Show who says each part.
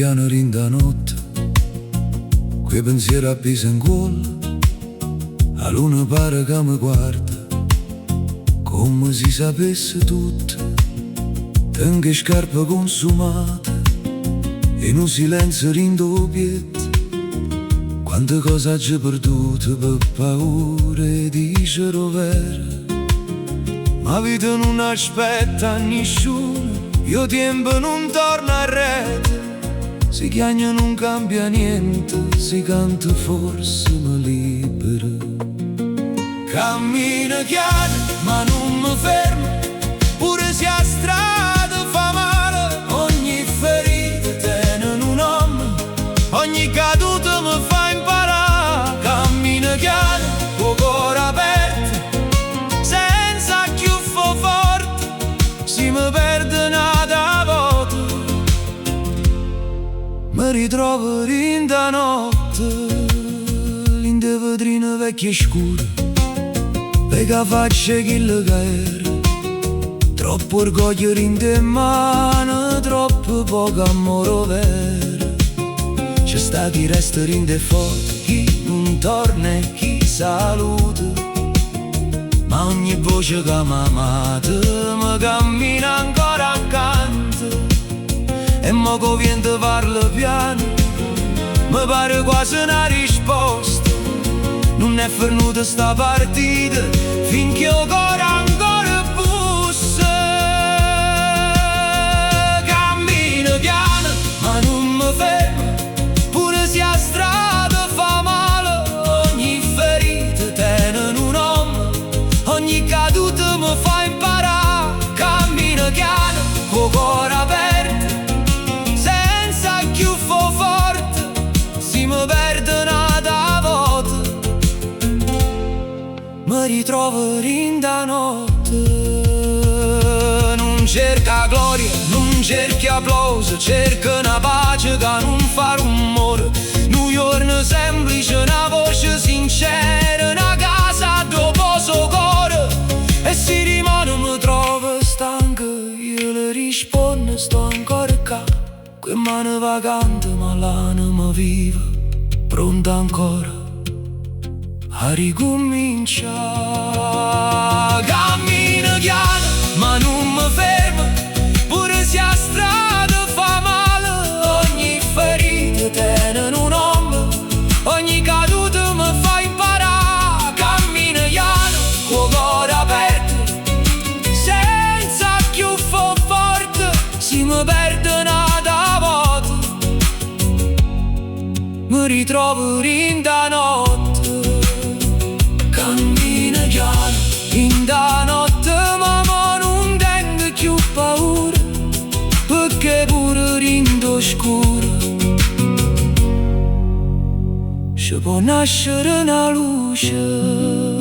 Speaker 1: piano rinda notte, quei pensieri appesi in cuore, la luna pare che mi guarda, come si sapesse tutto. Tengo scarpe consumate, in un silenzio rindo piede, quante cose ho perdute per paura di dicere vero. Ma vita non aspetta nessuno, io tempo non torna a rete. Si chiagna non cambia niente, si canta forse ma libera. Cammino chiaro ma non mi fermo, pure se a strada fa male. Ogni ferita tiene un nome, ogni caduta mi fa imparare. Cammino chiaro, con cuore aperto, senza chiuffo forte, si mi perde nada volta. Mi ritrovo in da notte, in de vetrine vecchie scure, vega faccia che era. Troppo orgoglio in te mano, troppo poco amore vero. C'è sta chi resta in te foto, chi non torna e chi saluta. Ma ogni voce che mi amate mi cammina ancora accanto. E mo che vento parla piano, mi pare quasi una risposta. Non è venuta sta partita finché il cuore ancora bussa. Cammino piano ma non mi fermo, pure se a strada fa male. Ogni ferita tiene un nome, ogni caduta mi fa imparare. Cammino piano, con cuore aperto, senza chiuffo forte, si mi perde nada volta. Mi ritrovo in da notte, non cerca gloria, non cerchi applauso, cerca una pace che non fa rumore. Un giorno semplice, una voce sincera, una casa dopo suo cuore. E se rimane mi trovo stanca, io le rispondo sto ancora qua. Que mano vagante ma l'anima viva, pronta ancora a ricominciare. Cammino chiaro ma non mi fermo, pure se a strada fa male. Ogni ferita tiene un nome, ogni caduta mi fa imparare. Cammino chiaro, con cuore aperto, senza chiuffo forte, si mi perde nada volta. Mi ritrovo in da notte, cammino chiaro in da notte, ma non tengo più paura, perché pure rindo scuro ci può nascere una luce.